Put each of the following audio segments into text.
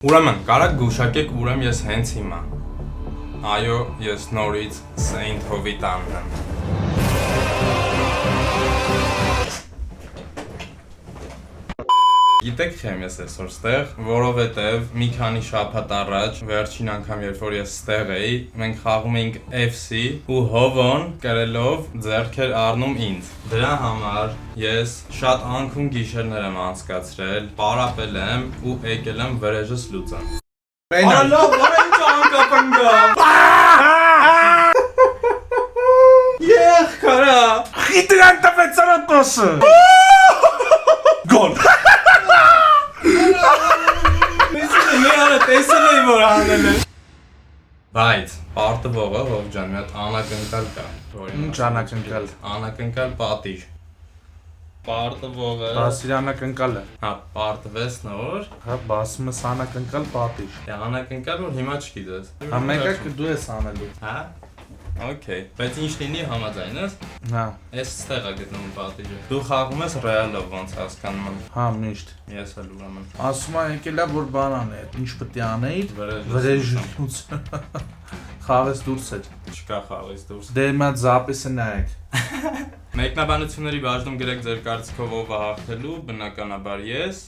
Ուրեմն, կարաք գուշակեք, ուրեմն ես հենց հիմա։ Այո, ես նորից Saint Հովիտանն եմ։ Գիտեք խեմ ես այսօր ստեղ, որովհետև մի քանի շաբաթ առաջ, վերջին անգամ երբ որ ես ստեղ էի, մենք խաղում էինք FC ու Հովոն կրելով ձեռքեր առնում ինձ։ Դրա համար ես շատ անքուն գիշերներ եմ անցկացրել, պարապել եմ ու եկել եմ վրեժս լուծեմ։ Արա լավ, արա ինչ անկապնգա։ Եх, կարա։ Խիտրան տվեց արատոսը։ Գոլ։ Տեսել էի որ անել է։ Բայց պարտվողը Հովջան մի հատ անակնկալ կա։ Ինչ անակնկալ։ Անակնկալ պատիժ։ Պարտվողը Բասիր անակնկալը։ հա պարտվես նոր։ Հա բասմս անակնկալ պատիժ։ Դե անակնկալ որ հիմա չգիտես։ Համեկա դու ես անելու։ Հա։ Okay, բայց ինչ լինի համաձայն ես։ Հա։ Այս ստեղ է գտնում պատիժը։ Դու խաղում ես Ռեալով ոնց հասկանում եմ։ Հա միշտ։ Ես էլ ուրեմն։ Ասում եմ եկելա որ բան անել։ Ինչ պետք է անեի։ Վրեժ։ Խաղես դուրս էր։ Չկա խաղից դուրս։ Դե հիմա զապիսը նայեք։ Մեկնաբանությունների բաժնում գրեք ձեր կարծիքով ով է հաղթելու, բնականաբար ես։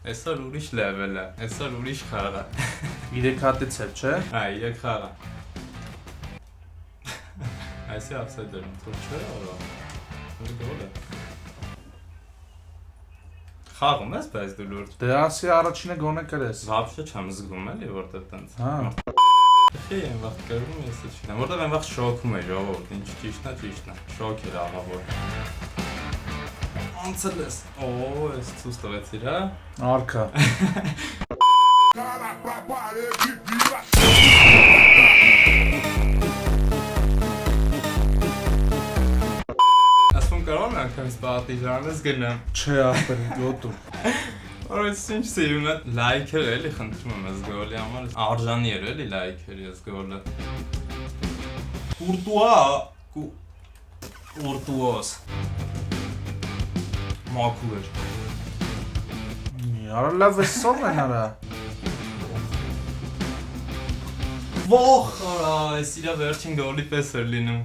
Այսօր ուրիշ լեվել է, այսօր ուրիշ խաղ է։ 3 հատից էր, չէ։ Հա, 3 խաղ է։ Այսի offside եմ, թող չէ, օրա։ Որ գոլ է։ Խաղում ես, բայց դու լուրջ։ Դե ասի առաջինը գոնե կրես։ Вообще չեմ զգում էլի, որտեղ տենց։ Հա։ Խի եմ վաղ կրում ես չգիտեմ, որտեղ եմ վաղ շոկում էր, ժողովուրդ, ինչ ճիշտն է, շոկ էր աղավոր։ Անցել ես, ես ցույց տվեցիր, հա։ Արքա։ Ասում կարող եմ անգամից պատիժանես գնամ։ Չէ, ախպեր, գոտու։ Օրես ինչ սիրուն է, լայքեր էլի խնդրում եմ ես գոլի համար, արժանի էր էլի լայքեր ես գոլը։ Կուրտուա, Կուրտուոս։ Մաքուր էր։ Արա լավ է սով են արա։ Ոխ, արա, այս իրա վերջին գոլի պես էր լինում։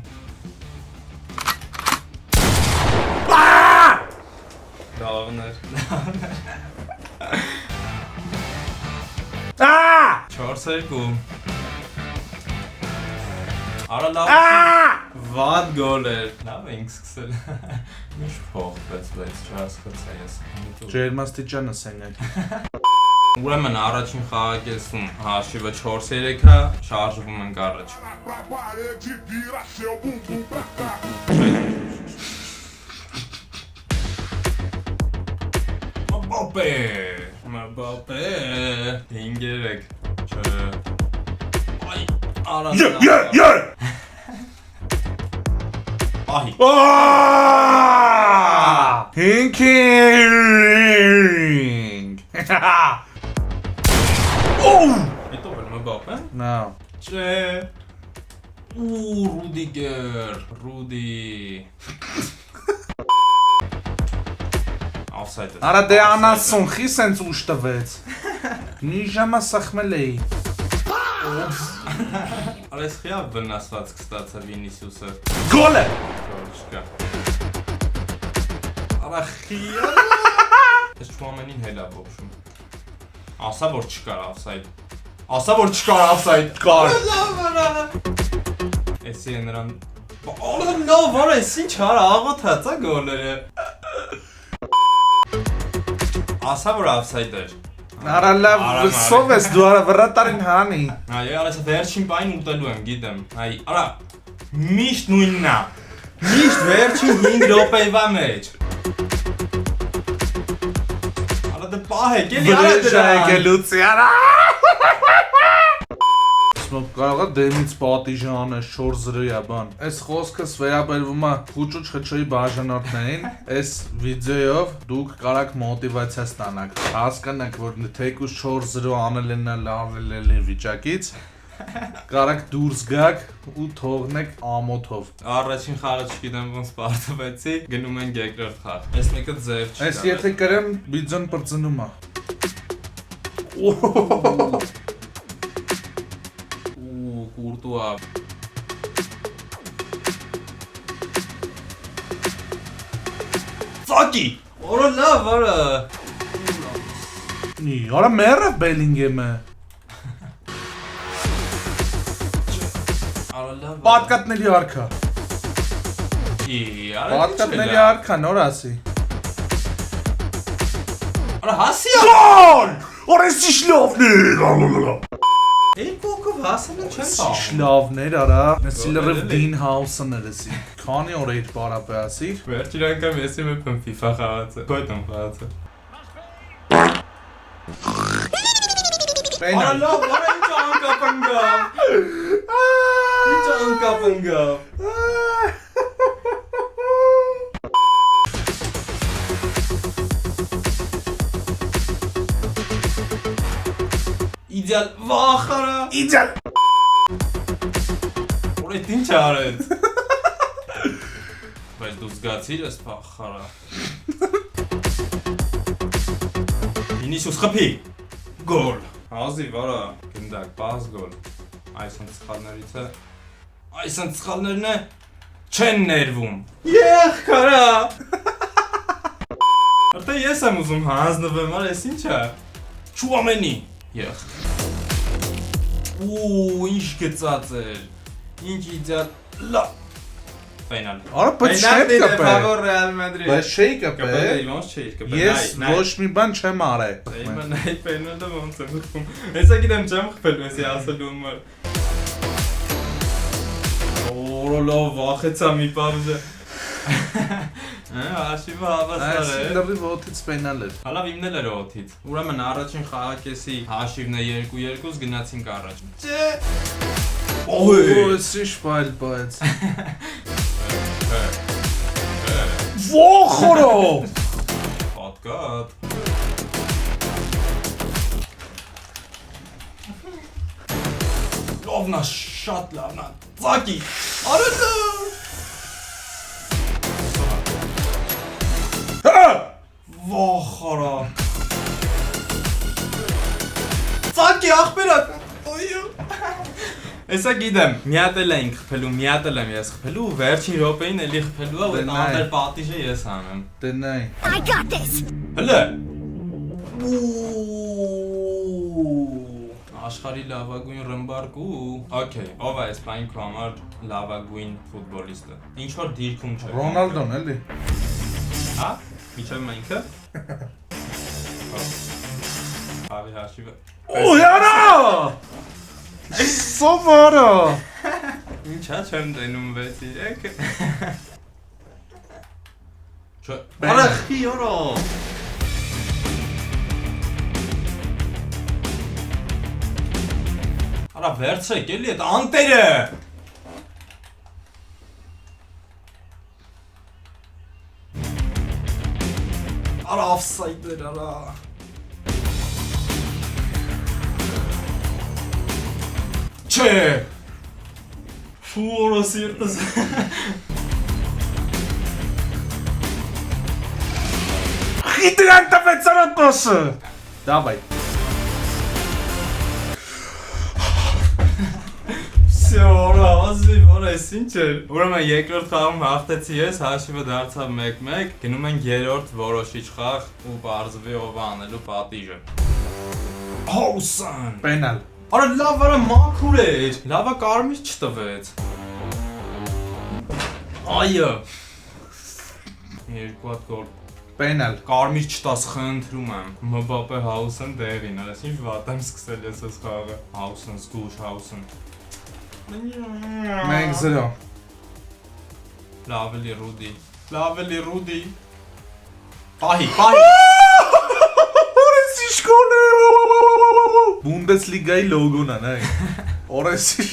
Լավն էր։ 4-2 Արա լավ վատ գոլ էր լավ էինք սկսել ինչ փոխվեց բայց չհասկացա ես Ջերմաստիճանը սենյակ Ուրեմն առաջին խաղակեսում հաշիվը 4-3 է շարժվում ենք առաջ Մբապե 5-3 չէ Այ արա Ահի Հինքինգ Հետո վել Մբապե Նա Չէ Ռուդիգեր Ռուդի Offside Արա դե անասուն խի սենց ուշ տվեց Մի ժամա սխմել էի Արա ես խիա վնասված կստացա Վինիսիուսը Գոլ է Չկա Արա խիա Ես Չուամենին հել է բոբշում Ասա որ չկար offside Ասա որ չկար offside Կար Էսի է նրան Արա լավ արա ես ինչ արա աղոթած է գոլերը Ասա որ offside էր Արա լավ սով ես դու արա վրատարին հանի Այո, արա վերջին պայն ուտելու եմ, գիտեմ Այ, արա, միշտ նույնն է Միշտ վերջին 5 րոպեվա մեջ Արա դե պահեք, էլի արա Վրեժա դրան եկելուցի արա Սմոք կարող է դեմից պատիժը անես 4-0-յա բան Այս խոսքս վերաբերվում է խուճուճ խչոյի բաժանորդներին Այս վիդեոյով դուք կարաք մոտիվացիա ստանաք Հասկանաք, որ թեկուզ 4-0 անել են լավ վիճակից Կարակ դուրս գաք ու թողնեք ամոթով։ Առաջին խաղը չգիտեմ ոնց պարտվեցի, գնում ենք երկրորդ խաղ։ Այս մեկը ձև չի։ Այս եթե կրեմ բիձոն բրծնում է։ Ու կուրտուա։ Ծակի։ Որը լավ, որը։ Նի, արա մերը Բելինգեմը։ Պատկատների արքա։ Պատկատների արքա, նոր ասի։ Արա հասի։ Գոլ! Օրես շլովներ։ Երկու հոգով հասել են չեն տաղում։ Շլովներ արա։ Նսիլրև Դին Հաուսն երեսի։ Քանի օր այդ պարապե ասի։ Վերջին անգամ ես իմ եմ FIFA խաղացել։ Քույտում խաղացել։ Արա լավ, արա ինչ անկապ ընկավ։ Ինչ անկապ ընկավ։ Իդեալ վախարա։ Իդեալ։ Որը ինչ արեց։ Բայց դու զգացիր ես վախարա։ Վինիսիուս խփի։ Գոլ։ Հազի վարա, գնդակ, բազ գոլ։ Այսինքն սխալներից է։ Այսինքն սխալներն է չեն ներվում։ Եղքարա։ Արդեն ես եմ ուզում հանձնվեմ, արա ես ինչ է։ Չուամենի։ Եղ։ Ու ինչ գծած էր։ Ինչ իդեալ լավ։ Պենալ։ Արա բայց չէ կապե։ Ֆավոր Ռեալ Մադրիդ։ Բայց չէի կապե։ Ոնց չէի կապե։ Ես ոչ մի բան չեմ արել։ Իմը նայ պենալը ոնց է խփում։ Հեսա գիտեմ չեմ խփել, էսի ասելու համար։ Օրոլով վախեցա մի պարուժը։ Աշիվը հավասար է։ Սիլրի ոտից պենալ էր։ Հալավ իմնել էր օթից։ Ուրեմն առաջին խաղակեսի հաշիվն է 2-2, գնացինք առաջ։ Չէ։ Օй, սիշ բայլ բայց։ Վոխորո։ Պատկատ։ Լավնա, շատ լավնա։ Ծակի։ Արեցա։ Վախարա։ Ծակի ախպերատ։ Ոյո։ Էսա գիտեմ, մի հատ էլ էինք խփելու, մի հատ էլ եմ ես խփելու, վերջին րոպեին էլի խփելու է, ու այդ պատիժը ես անեմ։ Դե նայ։ I got this. Հələ։ Աշխարհի լավագույն ռմբարկու։ Okay, ով է այս բանի քո համար լավագույն ֆուտբոլիստը։ Ինչ որ դիրքում չէ։ Ռոնալդոն էլի։ Հա? Ինչա մայնքը։ Ավի հաշիվը։ Օյարա։ Սովարա։ Ինչա չեմ դենում 6-3։ Չէ։ Արա խիորա։ Արա վերցրեք էլի այդ անտերը։ Արա օֆսայդ էր արա։ Չէ։ Ֆուրո սիրտս։ Խիտրան տվեցարա տոսը։ Դավայ։ Սյորա, ազի որես ինչ էր։ Ուրեմն երկրորդ խաղում հաղթեցի ես, հաշիվը դարձավ 1-1, գնում ենք երրորդ որոշիչ խաղ ու բարձվի ով անելու պատիժը։ Հոսան։ Պենալ։ Արա լավ արա մաքուր էր, լավա կարմիր չտվեց։ Այո։ Երկու հատ գոլ։ Պենալ։ Կարմիր չտաս խնդրում եմ։ Մբապե Հաուսն դեղին, արես ինչ վատ եմ սկսել ես այս խաղը։ Հաուսն, զգուշ Հաուսն։ 1-0։ Լավելի Ռուդի։ Լավելի Ռուդի։ Պահի, պահի։ Օրեսիշ գոլը։ Բունդեսլիգայի լոգոն է, նայ։ Օրեսիշ։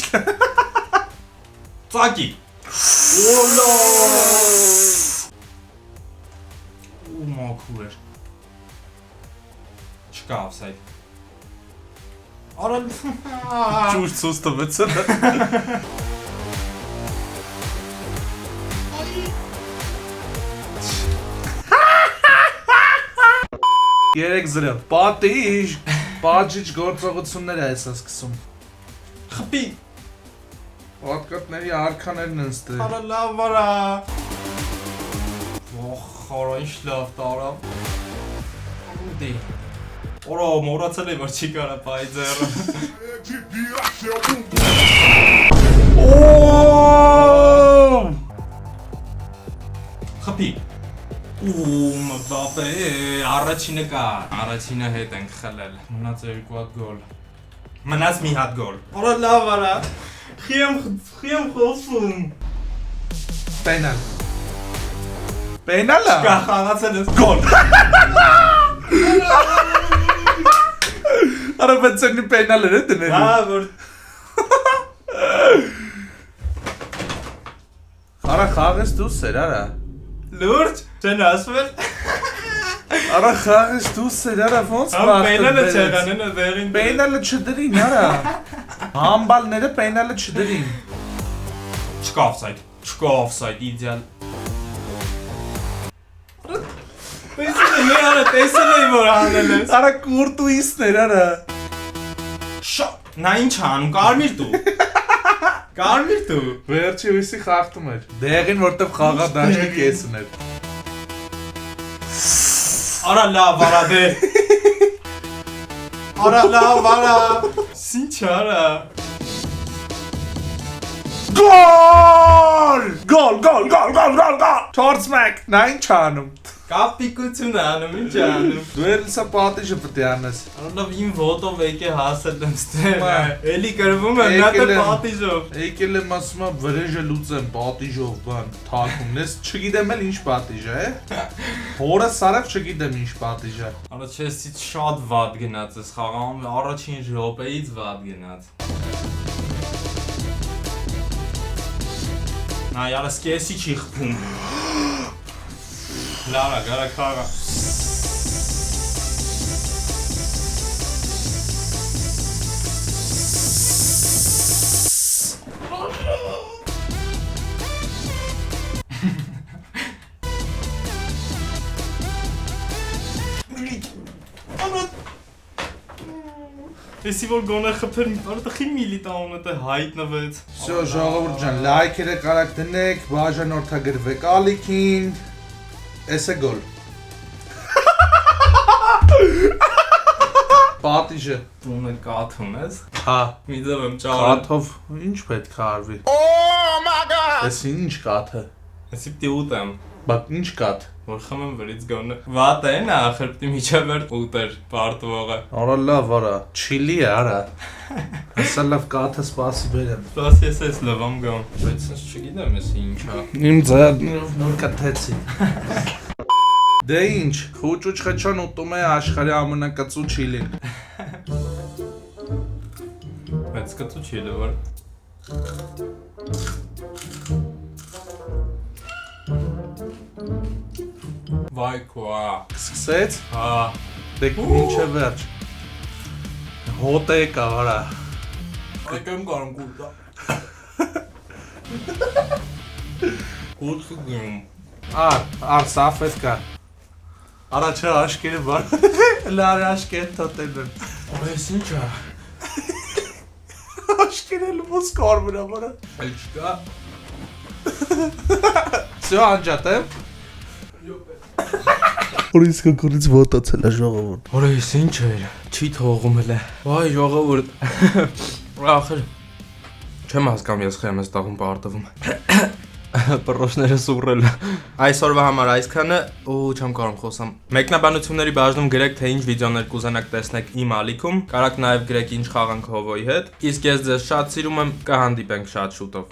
Ծակի։ Օլա։ Ու մաքուր էր։ Չկա օֆսայդ։ Արա Ճուր ցույց տվեց։ 3-0 Պատիժ գործողություններ է հեսա սկսում։ Խփի։ Պատկատների արքաներն են ստեղ։ Արա լավ արա։ Խորա ինչ լավ տարա։ Դի։ Օրա մոռացել եմ որ չի կարա բայձերը։ Օ! Խփի։ Մբապե, առաջինը կա։ Առաջինը հետ ենք խլել։ Մնաց 2 հատ գոլ։ Մնաց մի հատ գոլ։ Օրա լավ արա։ Խիեմ խոսում։ Պենալ։ Պենալա։ Կա խաղացել ես Գոլ։ Արա բացենի պենալը դնել։ Հա, որ Արա խաղես դուս էր, արա։ լուրջ չեն ասվել։ Արա խաղես դուս էր, արա ոնց բախտ։ Պենալը չեղանն է դերին։ Պենալը չդրին, արա։ Համբալները պենալը չդրին։ Չկա օֆսայդ, իդեալ։ Տեսել եմ որ անել ես։ Արա կուրտուիսն էր, արա։ Նա ինչ անում, կարմիր դու։ Վերջի հույսի խաղթում էր։ Դեղին որտեվ խաղադաշտի կեսն էր։ Արա լավ արա դե։ Արա լավ արա։ Ինչ արա։ Գոլ։ Թորցմեք, նա ինչ անում։ Կապիկություն անում, ինչ անում։ Դու էլ սա պատիժը պետք է անես։ Անով իմ ոտով եկե հասել եմ ստեղ։ Էլի գրվում եմ նա դե պատիժով։ Եկել եմ ասում եմ վրեժը լուծեմ պատիժով բան թակում։ Ես չգիտեմ էլ ինչ պատիժ է։ Հորը սարավ չգիտեմ ինչ պատիժ է։ Արա չեսից շատ վատ գնաց ես խաղում, առաջին րոպեից վատ գնաց։ Նա յարը սկեսի չի խփում։ Լարա, գարա խաղա։ Տեսի որ գոնե խփեր, որտեղի միլիտաունը դե հայտնվեց։ Всё, ժողովուրդ ջան, լայքերը կարակ դնեք, բաժանորդագրվեք ալիքին։ Էս է գոլ։ Պատիժը։ Տունը կաթուն ես։ Հա, Մի ձև եմ ճարել։ կաթով ինչ պետք է արվի։ Էս ինչ կաթը։ Էսի պտի ուտեմ։ Բա ինչ կաթ։ Որ խմեմ վրից գոնե։ Վատ է նա, խրպտի միջավերտ ուտեր պարտվողը։ Արա լավ, արա, չիլի է, արա։ Հեսա լավ կաթը սպասի բերեմ։ Պլաս ես ես լվամ գամ։ Բայց ես չգիտեմ ես ինչա։ Իմ ձեռներով նոր կաթեցի։ Դե ինչ, խուճուճ խճան ուտում է աշխարհի ամենակծու չիլին։ Բայց կծու չի լվար։ Վայ քոա։ Սկսեց։ Հա։ Դե ինչ է վերջ։ Հոտ է կա, արա։ Եկեմ կարում կուտա։ Կուտ խգում։ Ար սաֆետ կա։ Արա չէ աշկերը բար։ Լարի աշկերը թոտել են։ Այս ինչա։ Աշկերը լուս կար վրա բարը։ Այլ չկա։ Всё անջատեմ։ Օրից կորից ոտացել է ժողովուրդ։ Որը ես ինչ էր։ Չի թողում էլե։ Վայ ժողովուրդ։ Ախր։ Չեմ հասկանում ես խեմ ես տաղում պարտվում։ Պրոշները սուրել։ Այսօրվա համար այսքանը ու չեմ կարող խոսամ։ Մեկնաբանությունների բաժնում գրեք թե ինչ վիդեոներ կուզենաք տեսնեք իմ ալիքում։ Կարաք նաև գրեք ինչ խաղանք Հովոյի հետ։ Իսկ ես ձեզ շատ սիրում եմ, կհանդիպենք շատ շուտով։